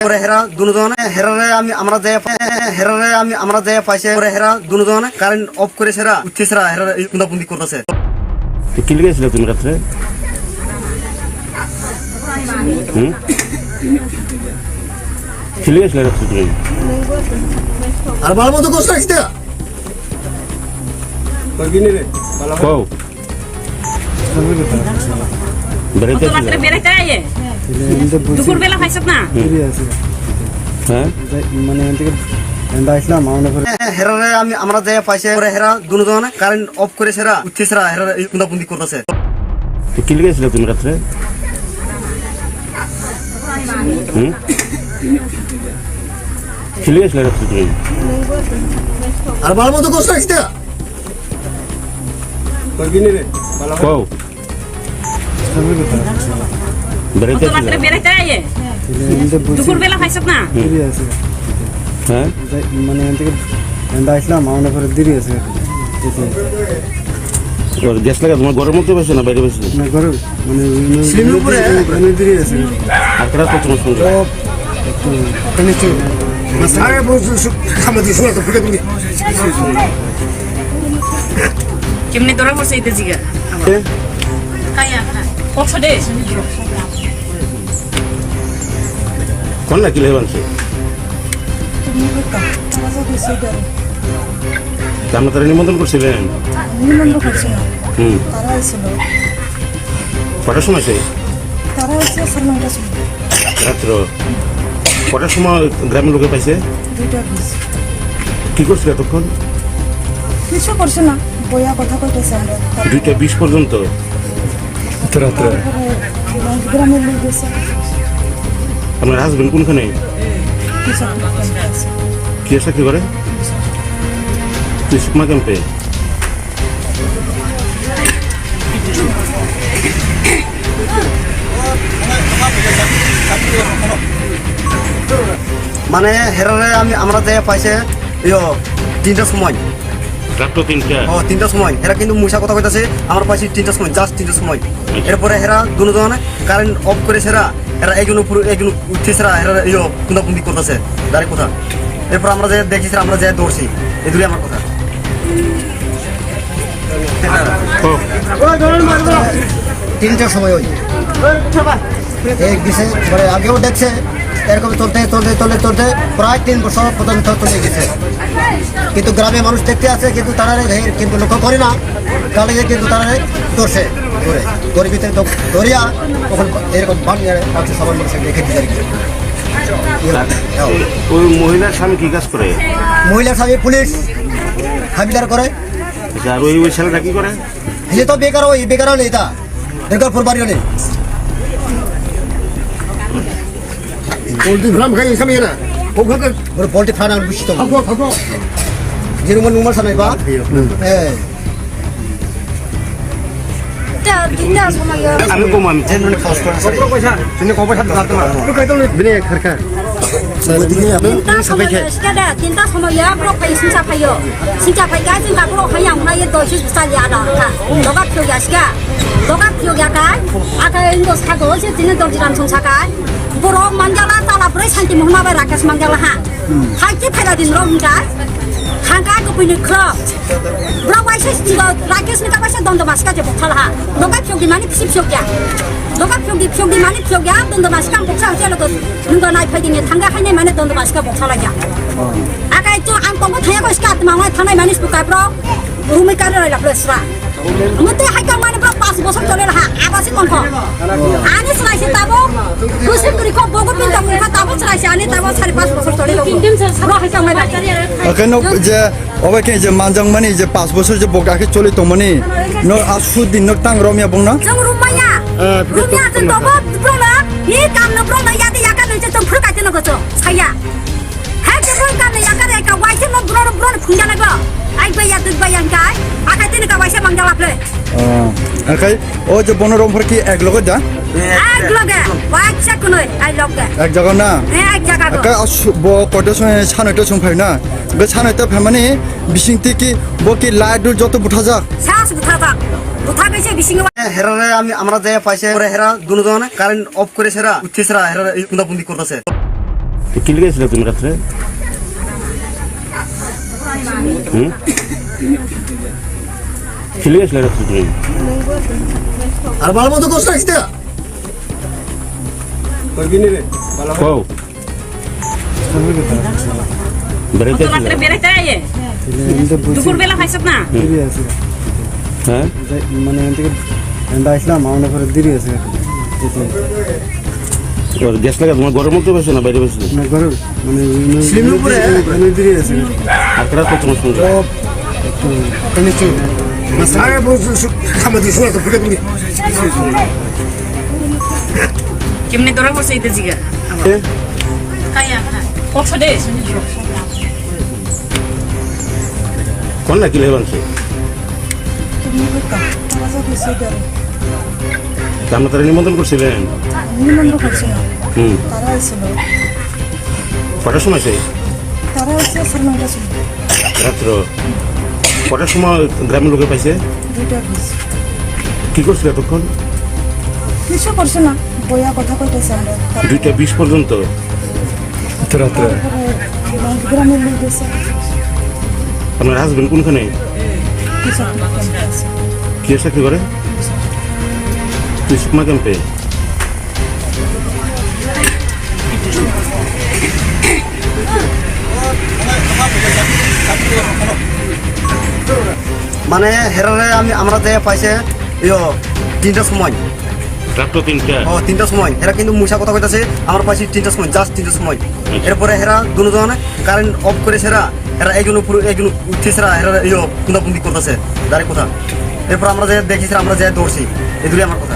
পরে হেরা দুজন হেরারে আমরা যে পাইছে পরে হেরা দুজন কারেন্ট অফ করে সেরা উঠছে সেরা হেরা কুন্দাপুন্দি করতেছে। কি লিখেছিল তুমি রাত্রে? কি লিখেছিল রাত্রে তুমি? আর ভালো মতো কষ্ট রাখতে কও বেড়াইতে দুপুরবেলা খাইছত না? হ্যাঁ মানে আসলাম হেরারে আমরা যে পাইছে পরে হেরা দুজন কারেন্ট অফ করে সেরা উঠছে সেরা হেরা কুন্দাপুন্দি করতেছে। কি লিখেছিল তুমি রাত্রে? কি লিখেছিল রাত্রে তুমি? আর ভালো মতো কষ্ট রাখতে কও বেড়াইতে দুপুরবেলা খাইছত না? হ্যাঁ মানে আসলাম আমার পরে দেরি আছে গ্যাস লাগা তোমার ঘরের মধ্যে বসে না বাইরে বসে? না ঘরে মানে দেরি আছে আর কেন তো তোমার সঙ্গে কেমনি ধরা পড়ছে এটা জিগা? কত দে কোন না কি লেবানছে আমরা তারা নিমন্ত্রণ করছিলেন? নিমন্ত্রণ করছিল হুম তারা এসেছিল কটার সময় সেই তারা এসে সাড়ে 9টার সময় রাত্র কটার সময় গ্রামের লোকে পাইছে? 2:20 কি করছিল এতক্ষণ? কিছু করছে না বইয়া কথা কইতেছে আমরা 2:20 পর্যন্ত তারপরে গ্রামের লোক গেছে আপনার হাজবেন্ড কোনখানে? কিছু কি চাকরি করে? সুকমা ক্যাম্পে। মানে হেরারে আমরা যে পাইছে 3টার সময় রাত্র 3টা? ও 3টার সময় হেরা কিন্তু মুসা কথা কইতাছে আমরা পাইছি 3টার সময় জাস্ট 3টার সময়। এরপরে হেরা দুজন কারেন্ট অফ করে সেরা এরা একজন উঠছে সেরা হেরা কুন্দাপুন্দি করতেছে ডাইরেক্ট কথা। এরপর আমরা যে দেখছি আমরা যে দৌড়ছি এই দূরে আমার কথা 3টার সময় ওই গেছে পরে আগেও দেখছে এরকম চলতে চলতে চলতে চলতে প্রায় 3 বছর পর্যন্ত চলে গেছে। কিন্তু গ্রামে মানুষ দেখতে আছে কিন্তু তারা কিন্তু লক্ষ্য করে না কালে কিন্তু তারা ধরছে ধরে গরিব ভিতরে ধরিয়া তখন এরকম বানিয়ে সবার মানুষ রেখে দিতে ওই মহিলার স্বামী কি কাজ করে? মহিলার স্বামী পুলিশ হাবিদার করে। আর ওই ছেলেটা কি করে? যে তো বেকার ওই বেকারও নেই তা বেকার পরিবারও নেই। পোল্ট্রি ফার্ম খাই খাবি না পোল্ট্রি ফার্ম আমি বুঝতে যেরকম নুমার সামনে বা হ্যাঁ আমি কম আমি tinta sama ya bro pai sinca payo sinca pai ga jing ga bro pai yang na ye do shi sa ya da ka doga pyo ya ska ka aka indo sa go je tin do jiran song sa ka bro manjala tala bro santi mohna ba rakas manjala ha ki phela din ro mja hangka ko pini kro bro wai se stigo rakas ni ka ba se don do mas ka je bokhala ha doga pyo di mani psi pyo ya doga pyo di mani pyo ya don do mas ka boksa je lo ko nunga nai phai din thanga khai nei mane don do mas ka bokhala ya aka itu ang tong ko thaya ko ska ma ngai thanai mani spuka bro rumi ka re la presra mute hai ka mane bro 5 বছর চলে রাখা আবাসিক অঙ্ক আনি চলাইছে তাবো কুসিম করি কো বগো পিন্টা করি তাবো চলাইছে আনি তাবো 5.5 বছর চলে লোক তিন সারা হাই কামাই ওখানে যে ওবাকে যে মানজাং মানে যে 5 বছর যে বগাকে চলে তো মানে ন আসু দিন ন টাং রমিয়া বংনা जों रुमाया रुमिया जों दबो ब्रना इ काम न ब्रना यादि याका न जों फुरकाइते न गजो साया हा जे ब्रन काम न याका रे का वाइसे न ब्रन फुंजा न गो आइ बया दुग बयान गाय आखाइते न का वाइसे मंगला प्ले আকাই ও যে বনরমফর কি এক লগত যা এক লগে वाइसे कुनै आइ लगे এক জায়গা না এক জায়গা আকা ব কত সময় ছানইতে সমফাই না বে ছানইতে ফামানি বিসিংতি কি বকি লাইডুল যত বুঠা যা সাস বুঠা যা বুঠা গেছে বিসিং হেরারে আমরা যে পাইছে পরে হেরা দুজন কারেন্ট অফ করে সেরা উঠছে সেরা হেরা কুন্দাপুন্দি করতেছে। তো কি লেগেছিল তুমি রাত্রে? কি লেগেছিল রাত্রে তুমি? আর ভালো মতো কষ্ট আসতে কও বেড়াইতে তো রাত্রে বেড়াইতে আইয়ে দুপুর বেলা খাইছত না? হ্যাঁ মানে এখান থেকে আসলাম আমার পরে দেরি আছে ওর গ্যাস লাগা তোমার ঘরের মধ্যে বসে না বাইরে বসে? মানে ঘরে মানে স্লিমের উপরে দেরি আছে আর কারা তো তোমার সঙ্গে? কেমনে ধরা পড়ছে এটা জিগা? খাইয়া কষ্ট দে কোন না কি লেগে বানছে? আমরা তারা নিমন্ত্রণ করছিলেন? নিমন্ত্রণ করছে না হুম তারা আসছিল কটার সময় সেই তারা আসছে সাড়ে 9টা ছিল রাত্র? কটার সময় গ্রামের লোকে পাইছে? 2টা বিশ কি করছিল এতক্ষণ? কিছু করছে না বইয়া কথা কইতেছে আমরা 2:20 পর্যন্ত? রাত্রে তারপরে গ্রামের লোক গেছে আপনার হাজবেন্ড কোনখানে? কিছু আছে কি চাকরি করে? সুকমা ক্যাম্পে? মানে হেরারে আমরা যে পাইছে 3টার সময় রাত্র 3টা? 3টার সময় এরা কিন্তু মুসা কথা কইতাছে আমরা পাইছি 3টার সময় জাস্ট 3টার সময় এরপরে হেরা দুজন কারেন্ট অফ করেছে এরা একজন উঠতেছে এরা কুন্দাবন্দি করতেছে ডাইরেক্ট কথা এরপর আমরা যে দেখেছি আমরা যে দৌড়ছি এগুলি আমার কথা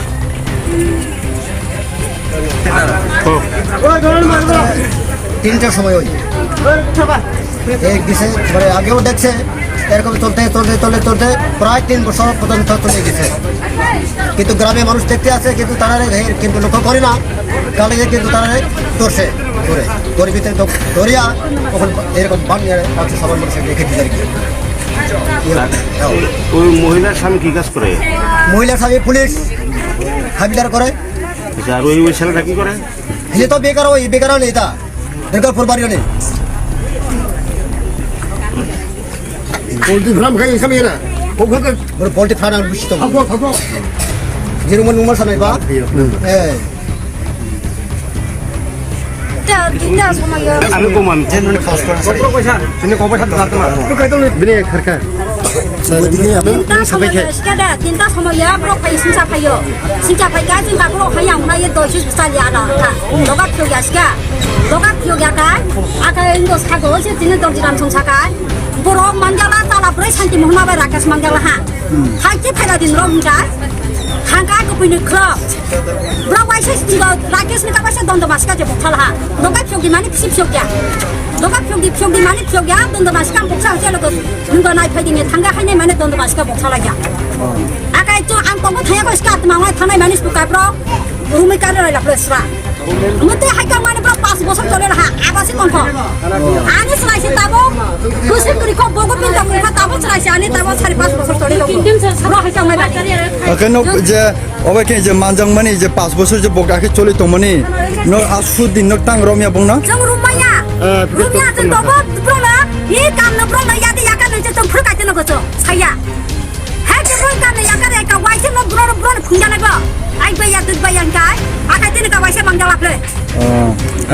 3টার সময় ওই এক দিছে মানে আগেও দেখছে এরকম চলতে চলতে চলতে চলতে প্রায় 3 বছর পর্যন্ত চলে গেছে কিন্তু গ্রামে মানুষ দেখতে আছে কিন্তু তারা কিন্তু লক্ষ্য করে না কালে কিন্তু তারা ধরছে ধরে গরিবিতে ধরিয়া তখন এরকম বানিয়ে আছে সবার মানুষ দেখে দিতে ওই মহিলার স্বামী কি কাজ করে? মহিলার স্বামী পুলিশ হাবিদার করে আচ্ছা, আর ওই ছেলেটা কি করে? যে তো বেকার নেই তা বেকার পরিবারও নেই পোল্ট্রি ফার্ম খাই স্বামী এরা পোল্ট্রি ফার্ম আর বুঝতে যেরকম নুমার সামনে বা হ্যাঁ 3টা সময় আমি কম আমি জেনুইন ফাস্ট করে তিনটা সময় সেটা 3টা সময় ব্রক ফাই সিংসা ফাইও সিংসা ফাইকা जों गाबरो हायाव नायो दयसे सालिया रा लगा फियोगा सिगा लगा फियोगा का आका इंदो सागो से दिने दर्जिराम संसाका बर' मानजाला ताला ब्रै सान्ति महमाबा राकेश मानजाला हा हाइते फायदा दिन र मुजा हांगा गपिनि ख्रब ब्रक वाइसे दिगो राकेश नि काबासे दन्द मासका जे बथाला हा लगा फियोगि माने फिसि फियोगा लगा फियोगि माने फियोगा दन्द मासका बक्सा से लोग नुगा नाय फायदिनि थांगा खायनाय माने दन्द मासका बथाला या आका जो आं तबो थाया बसका मावनाय थानाय माने सुकाब्र रुमै कारे लाप्रेसरा मते हाइका माने ब्र 5 বছর চলে রাহা আবাসি কনফ আনি সরাইছে তাবো কুসিম করি কো বগো পিন্তা করি তাবো সরাইছে আনি তাবো 5.5 বছর চলে লাগো কিন্দিম সরা হাইকা মাই বাচ্চারি এখানে যে অবাকে যে মানজাং মানে যে 5 বছর যে বগাকে চলে তো মানে ন আসু দিন ন টাং রমিয়া বংনা जों रुमाया रुमिया जों दबो ब्रना इ काम न ब्रना यादि याका न जों फुरकाइते न गयो साया हा जे ब्रन काम न याका रे का वाइसे न ब्रन फुंजा नागो आइ बाया दुद बायां गाय आखाइते न का वाइसे मांगालाफ्ले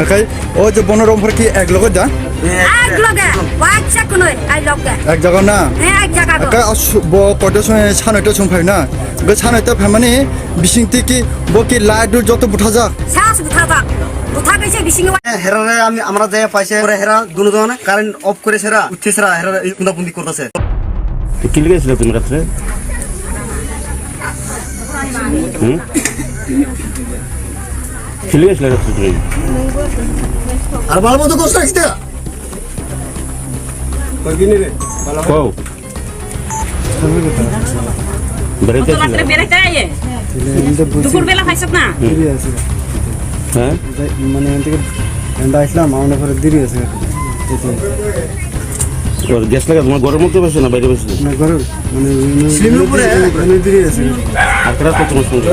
আকাই ও যে বনরমফর কি এক লগে দা এক লগে বাচ্চা কোন আই লগে এক জায়গা না এক জায়গা আকা ব কত সময় ছানাইতে সমফাই না বে ছানাইতে ফামানে বিসিংতি কি বকি লাইট যত বুঠা যা সাস বুথাবা বুথা কইছে বিসিং হেরারে আমরা যে পাইছে হেরা দুজন কারেন্ট অফ করেছে উঠতেছে হেরা কুন্দাবন্দি করতেছে তো কি লেগেছিল তুমি রাত্রে? কি লেগেছিল রাত্রে তুমি? আর ভালো মতো কষ্ট আসতে কও বেড়াইতে তো রাত্রে বেড়াইতে আইয়ে দুপুর বেলা খাইছত না? দেরি আছে হ্যাঁ মানে এখান থেকে আসলাম আমার পরে দেরি আছে ওর গ্যাস লাগা তোমার ঘরের মধ্যে বসে না বাইরে বসে? মানে ঘরে মানে স্লিমের উপরে দেরি আছে আর কারা তো তোমার সঙ্গে?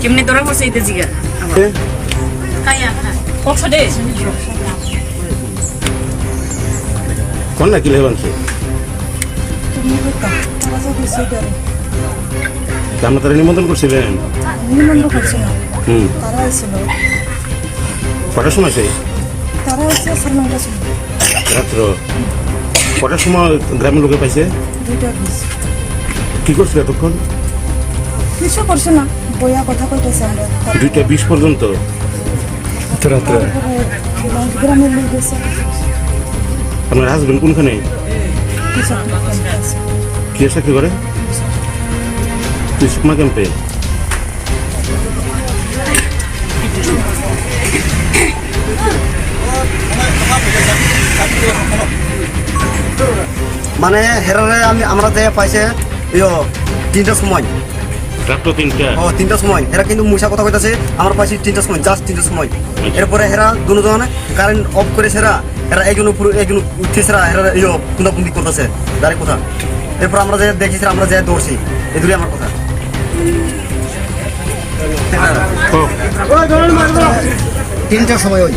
কেমনে ধরা পড়ছে এই জিগা কায়া কষ্ট দে কোন না কি লেগে বানছে তুমি তারা যা দিছে করে আমরা তারা নিমন্ত্রণ করছিলেন নিমন্ত্রণ করছে না হুম তারা আইছিল কটার সময় সেই তারা হচ্ছে সালমানটা ছিল রাত্র কটার সময় গ্রামের লোকে পাইছে 2টা বিশ কি করছিল এতক্ষণ কিছু করছে না বইয়া কথা কইতেছে আমরা 2:20 পর্যন্ত রাত্রে গ্রামের লোক গেছে আপনার হাজবেন্ড কোনখানে কিছু আছে কি চাকরি করে তুই সুকমা ক্যাম্পে মানে হেরারে আমরা যে পাইছে 3টার সময় রাত্র 3টা ও 3টার সময় হেরা কিন্তু মুসা কথা কইতাছে আমরা পাইছি 3টার সময় জাস্ট 3টার সময় এরপরে হেরা দুজন কারেন্ট অফ করে হেরা একজন উঠতেছে হেরা কুন্দাকুন্দি করতেছে দাঁড়িয়ে কথা এরপর আমরা যে দেখেছি আমরা যে দৌড়ছি এদুরি আমার কথা 3টার সময় ওই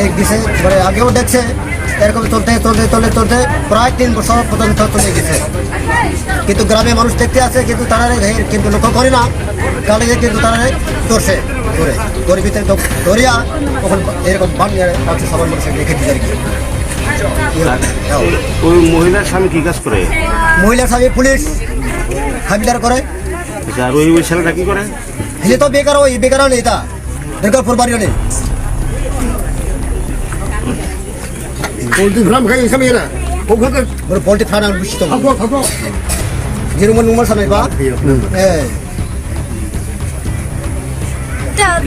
এক দিছে মানে আগেও দেখছে এরকম চলতে চলতে চলতে চলতে প্রায় 3 বছর পর্যন্ত চলে গেছে কিন্তু গ্রামে মানুষ দেখতে আছে কিন্তু তারা কিন্তু লক্ষ্য করে না কালে কিন্তু তারা ধরছে ধরে ধরে ভিতরে ধরিয়া তখন এরকম বানিয়ে আছে সবার মানুষ রেখে দিচ্ছে আর কি ওই মহিলার স্বামী কি কাজ করে মহিলার স্বামী পুলিশ হাবিদার করে আর ওই ছেলেটা কি করে ये तो बेकार हो ये बेकार नहीं था बेकार फुरबारियों ने পোলট্রি ফার্ম খাই এখানে না ওখানে और पोल्ट्री फार्म में बिस्तर जिरुमन उमर समय बा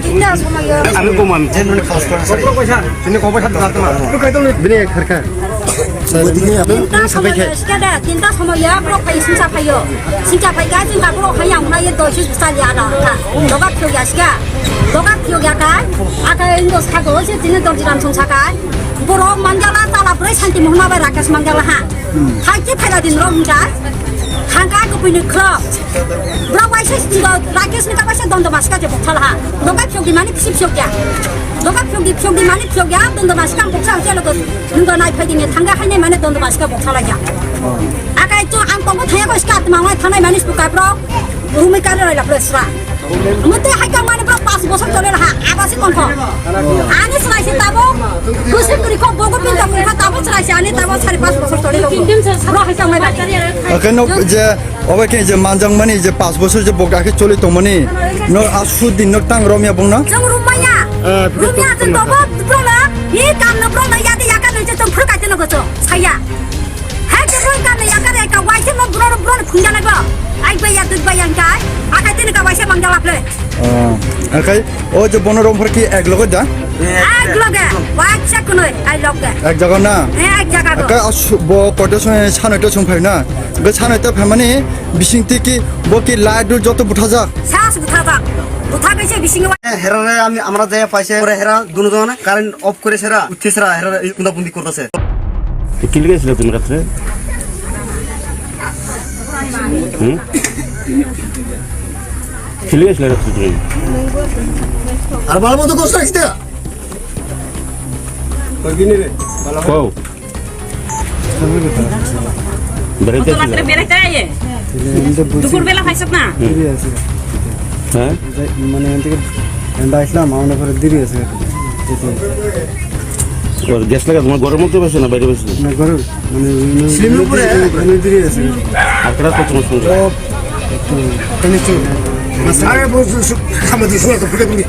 তিনটা সময় আমি কম আমি जेनुन खास कर তিনি কবে সাথে রাখতে না তো কইতো বিনে খরকা তিনটা সময় ব্রক ফাই সিনসা ফাইও সিনসা ফাই গা জিঙ্গা ব্রক ফাই yang ফাই দই সি সালি আলা কা লগা ফিও গাসকা লগা ফিও গা কা আকা ইন্দোস খাগো সে দিনে দরজিরাম সংসাকা বড় মানজালা তালা ব্রে শান্তি মোহনা বাই রাকেশ মানজালা হা থাইতে ফাইলা দিন রমজা হাঙ্কা কপিনি ক্লাব ব্রক ফাই সি রাকেশ নি কাবাসে দন্দ মাসকা যে বকছালা হা লগা ফিও গি মানি পিসি ফিও গা লগা ফিও গি মানি ফিও গা দন্দ মাসকা বকছা যে লগো নুঙ্গা নাই ফাইদিনে থাঙ্গা হাইনে মানে দন্দ মাসকা বকছালা গা আকাই তো আং তঙ্গ থায়া কইস কাত মাওয়াই থানাই মানিস বুকাই ব্র রুমি কারে রাইলা প্রেসরা মতে হাইকা মানে ব্র 5 বছর চলে রাহা আবাসি কনফ আনি সলাইছে তাবো কুসি করি কো বগো পিন্তা করি তাবো সলাইছে আনি তাবো 5.5 বছর চলে লোক ব্র হাইকা মাই বাড়ি এখানে যে অবাকে যে মানজাংমানি যে 5 বছর যে বগাকে চলে তমনি ন আসুদ্দিন ন টাং রমিয়া বংনা জং রুমায়া রুমিয়া তে তবো ব্রলা ই কাম ন ব্রলা ইয়াদি ইয়াকা নইছে তো ফুরকাইতে ন গছো ছাইয়া হ্যাঁ যে ব্রল কাম ইয়াকা রে কা ওয়াইছে ন ব্রল ব্রল খুঞ্জা লাগবা আই বাইয়া দুধ বাইয়ান কাই আকাই তেনে কা ওয়াইছে মাংজালা প্লে একাই ও যে বনরমফর কি এক লগে দা এক লগে ওয়াইছে কোনই আই লগে এক জায়গা না এক জায়গা গো একা ব কয়টা সময় সানয়টা সম ফাই না গে সানয়টা ফাই মানে বিসিংতি কি বকি লাইট যত বুঠা যা সাস বুথা গেছে বিসিং হেরারে আমরা যে পাইছে হেরা দুজন কারেন্ট অফ করে হেরা উঠতেছে হেরা কুন্দাকুন্দি করতেছে কি লেগেছিল তুমি রাত্রে কি লেগেছিল রাত্রে তুমি আর ভালো মতো কষ্ট রাখতে কও বেড়াইতে তো রাত্রে বেরাইতে আইয়ে দুপুর বেলা খাইছত না হ্যাঁ মানে এখান থেকে এন্ড আসলাম আমার পরে দেরি আছে ওর গ্যাস লাগা তোমার ঘরের মধ্যে বসে না বাইরে বসে না ঘর মানে সিলিন্ডার উপরে দেরি আছে আর কেটা তো তোমার সঙ্গে তুমি চল সারা বছর খামাদি শুনে তো ফুটে তুমি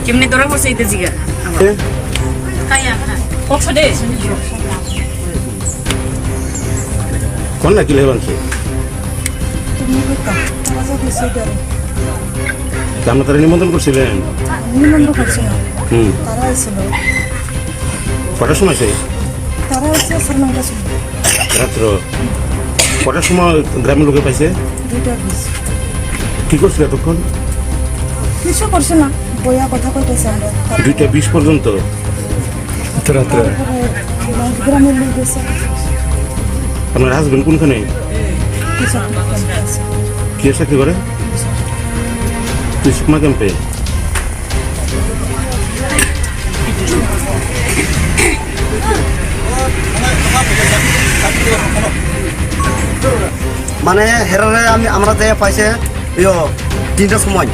কেমনে ধরা পড়ছে এই জিগা কায়া কষ্ট দে কোন না কি লেগে বানছে তুমি তারা যা দিছে করে আমরা তারা নিমন্ত্রণ করছিলেন নিমন্ত্রণ করছে না হুম তারা আইছিল কটার সময় সেই তারা হচ্ছে সালমানটা ছিল রাত্র কটার সময় গ্রামের লোকে পাইছে 2টা বিশ কি করছিল এতক্ষণ কিছু করছে না বইয়া কথা কইতেছে আমরা 2:20 পর্যন্ত রাত্রে গ্রামের লোক গেছে আপনার হাজবেন্ড কোনখানে কিছু আছে কি চাকরি করে কৃষকমা ক্যাম্পে মানে হেরারে আমরা যে পাইছে তিনটার সময়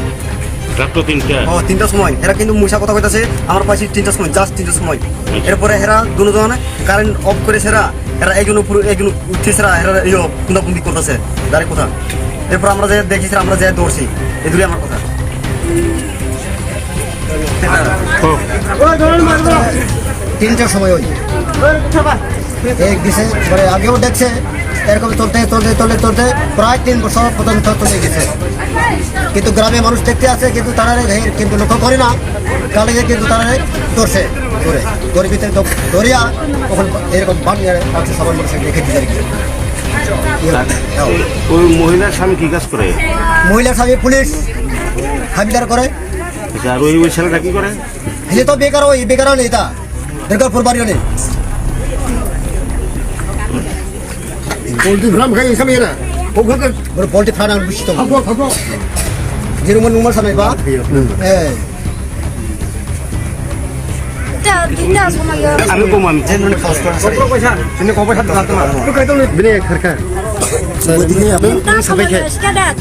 রাত্র 3টা 3টার সময় এরা কিন্তু মুসা কথা কইতাছে আমরা পাইছি 3টার সময় জাস্ট 3টার সময় এরপরে হেরা দুজন কারেন্ট অফ করে সেরা এরা একজন উপর একজন উঠেছে এরা কুন্দাকুন্দি করতেছে দাঁড়িয়ে কথা এরপর আমরা যে দেখেছি আমরা যে দৌড়ছি এগুলি আমার কথা তিনটার সময় ওই এক দিছে পরে আগেও দেখছে এরকম চলতে চলতে চলতে চলতে প্রায় 3 বছর পর্যন্ত চলে গেছে কিন্তু গ্রামে মানুষ দেখতে আছে কিন্তু তারা কিন্তু লক্ষ্য করে না কালে কিন্তু তারা ধরছে ধরে ধরে ভিতরে ধরিয়া তখন এরকম বানিয়ে আছে সবার মানুষ দেখে দিতে আর কি ওই মহিলার স্বামী কি কাজ করে মহিলার স্বামী পুলিশ হাবিদার করে আর ওই ছেলেটা কি করে এই তো বেকার ওই বেকারও নেই তা দুর্গাপুর বাড়িও নেই পোলট্রি ফার্ম খাই খাবি না ওখানে পোল্ট্রি ফার্ম বেশি তো খাবো খাবো যেরকম নুমার সামনে বা হ্যাঁ তিনটা সময় আমি কম আমি জেনুইন ফাস্ট করে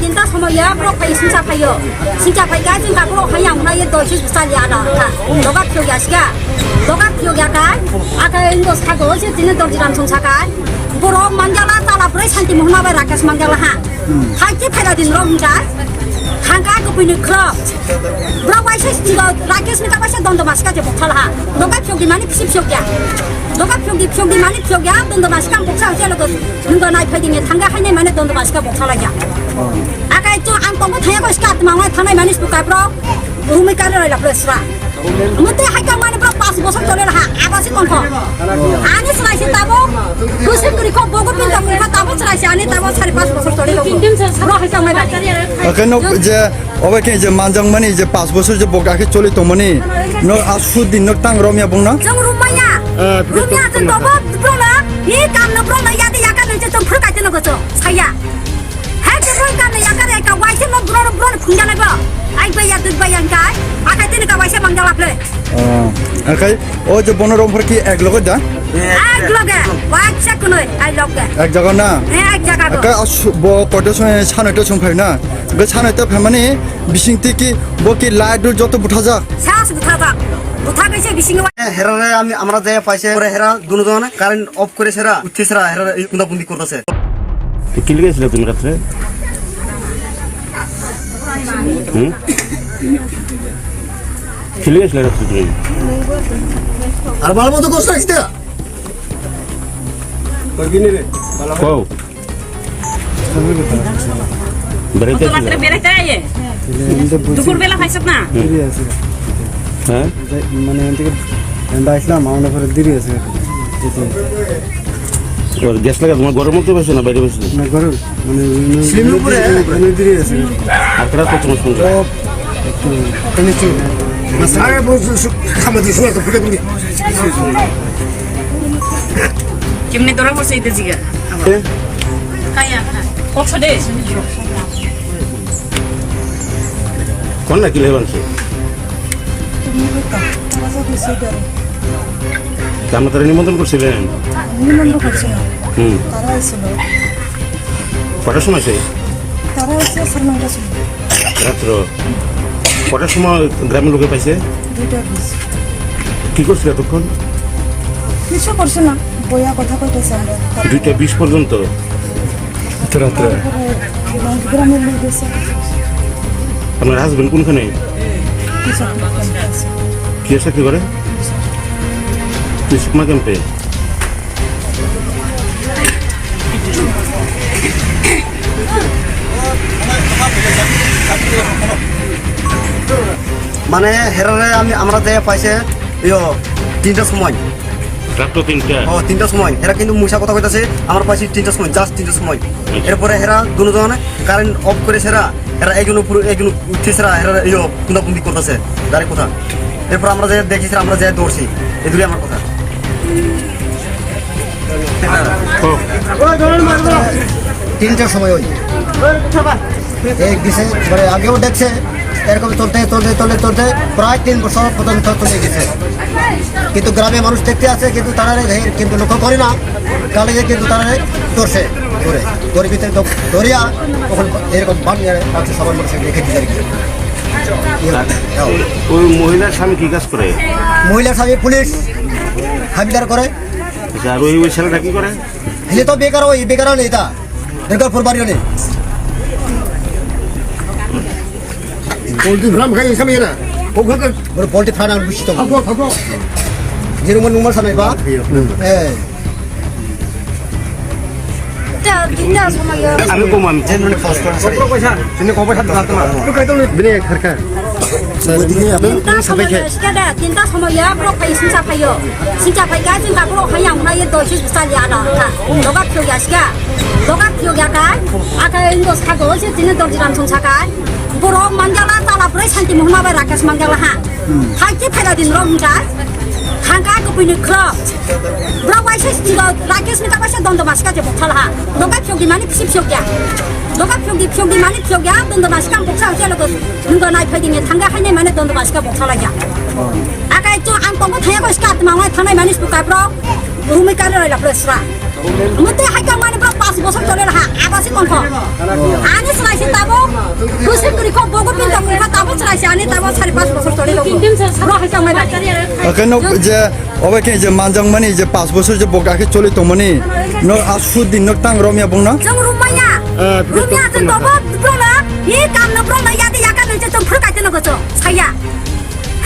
tinta sama ya bro pai sinca pai ga jing ka bro hayang na ye do shi sa ya da ka loga phyo ya ka aka indo sa go je tin do jiram song sa ka bro manjala tala pre santi mohna ba rakesh manjala ha hai ke phela din rom ja hangka ko pini club bro wai se stigo rakesh ni ka ba se don do mas ka je bokhal ha loga phyo gi mani phyo ya loga phyo gi mani phyo ya don do mas ka bokhal je logo ndo nai phai ding thanga hai nei mani don do mas ka bokhal ya aka itu ang tong thaya ko skat ma ngai thanai mani spu ka bro rumi ka la plesra mate hai ka mani bro 5 বছর চলে ha abasi kon ko ani selai se tabo kusin kuri ko bogo pin tabo ka tabo selai se ani tabo 5 বছর চলে lo bro hai ka mai ba কেন যে অবাকে যে মানজাংমানি যে 5 বছর যে বগাকে চলি তমনি ন আসুদিন ন tongue রমিয়া বংনা jang rumaya rumaya ten tabo bro la ye kam na bro la ya de ya ka ne je tong phur ka ten ko cho saya ha je bro ka ne ya ka re ka wai se no bro phungja na ba ai ba ya dud ba yang kai aka ten ka wai se mangjala ple আকাই ও যে বনরম ফরকি এক লগে দা এক লগে walk চাকুন I লগে এক জায়গা না এক জায়গা আকা ব কত সময় ছানাইতে সংফাই না গে ছানাইতে ফামানি বিসিংতি কি বকি লাইট যত বুঠা যা সাস বুথা গেছে বিসিং হেরারে আমরা যে পাইছে পরে হেরা দুজন কারেন্ট অফ করে সেরা উঠেছে হেরা কুন্দাকুন্দি করতেছে কি লিখেছিলে তুমি রাত্রে কি লিখেছিলে রাত্রে তুমি আর ভালো মতো কষ্ট রাখতে কও বেড়াইতে তো রাত্রে বেরাইতে আয়ে দুপুর বেলা খাইছত না হ্যাঁ মানে এখান থেকে আসলাম আমার পরে দেরি আছে ওর গ্যাস লাগা তোমার ঘরের মধ্যে বসে না বাইরে বসে না ঘর মানে সিলির উপরে দেরি আছে আর কেটা তো তোমার সঙ্গে সারা বছর খামাদি শুনে তো ফুটে ফুটে কেমনে ধরা পড়ছে এই জিগা কায়া কক্ষ দে কোন না কি লেবানছে আমরা তারা নিমন্ত্রণ করছিলেন নিমন্ত্রণ করছে না হুম তারা আসছিল কটার সময় সে তারা আসছে 9:30 সময় রাত্র কটার সময় গ্রামের লোকে পাইছে 2:20 কি করছিল এতক্ষণ কিছু করছে না বইয়া কথা কইতেছে আমরা 2:20 পর্যন্ত রাত্রে গ্রামের লোক গেছে আপনার হাজবেন্ড কোনখানে কিছু আছে কি চাকরি করে কৃষকমা ক্যাম্পে মানে হেরারে আমরা যে পাইছে 3টার সময় রাত্র 3টা 3টার সময় এরা কিন্তু মুসা কথা কইতাছে আমরা পাইছি 3টার সময় জাস্ট 3টার সময় এরপরে হেরা দুজন কারেন্ট অফ করে সেরা এরা একজন উপর একজন উঠেছে এরা কুন্দাকুন্দি করতেছে দাঁড়িয়ে কথা এরপর আমরা যে দেখেছি আমরা যে দৌড়ছি এগুলি আমার কথা হোক। তিনটার সময় ওই এই গেছে মানে আগেও দেখছে এরকম চলতে চলতে চলতে চলতে প্রায় 3 বছর পর্যন্ত চলে গেছে, কিন্তু গ্রামে মানুষ দেখতে আছে কিন্তু তারা কিন্তু লক্ষ্য করে না, কালে কিন্তু তারা ধরছে ধরে ধরে ভিতরে ধরিয়া তখন এরকম বানিয়ে আছে সবার মানুষ রেখে দিয়ে আর কি। ওই মহিলার স্বামী কি কাজ করে? মহিলার স্বামী পুলিশ হাবিদার করে, আর ওই ওই ছেলেটা কি করে? এলে তো বেকার ওই বেকারও নেই, তা দুর্গাপুর বাড়িও নেই। পোলট্রি ফার্ম খাই খাবি না ওখানে ওর পোল্ট্রি ফার্ম আমি বুঝছি তো খাবো খাবো যেরকম নুমার সামনে বা হ্যাঁ তিনটা সময় আমি কম আমি tinta sama ya sekada tinta sama ya bro pai sinca pai ga jin ga bro hayang na ye do shi sa ya da ka loga phyo ya ka aka indo sa go se tin do jiram song sa ka bro manjala tala pre santi mohna ba rakesh manjala ha hai ke phela din rom ja hangka ko pini club bro wai se tinga rakesh ni ka ba se don do maska je bokhal ha loga phyo gi mani phip phyo ya 너가 평기 많이 평기야 돈도 맛있게 안 복사 하려고 누가 나이 패딩에 당가 하냐 만에 돈도 맛있게 복사하냐 아까 좀안 먹고 타야고 시켰더만 왜 타나이 많이 쓸까 브로 rumah kalian ada presra mesti hajar mana bro pas bosok tolong ha apa sih konko ane selesai tabu kusir kiri kok bogo pintar kiri tabu selesai ane tabu cari pas bosok tolong bro hajar mana কেন যে অবাকে যে মানজাং মানে যে 5 বছর যে বকাকে চলে তো মানে ন আসুদ্দিন নক টাং রমিয়া বং না jeng rumahnya rumahnya jeng bogo bro lah ini kamu bro lah ya dia kan itu jeng perkai jeng bogo saya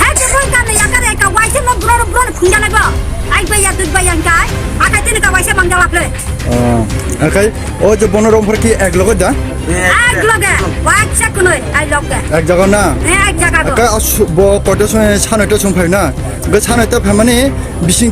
hajar bro kan ya kan ya wajib lo bro punya lagi ai bayar tuh bayar kai akan itu kau wajib manggil apa আকাই ও যে বনরম ফরকি এক লগে দা এক লগে wajib kuno ai logge এক জায়গা না এক জায়গা আকা ব কত সময় ছানাইতে সম ফাই না গে ছানাইতে ফাই মানে বিসিং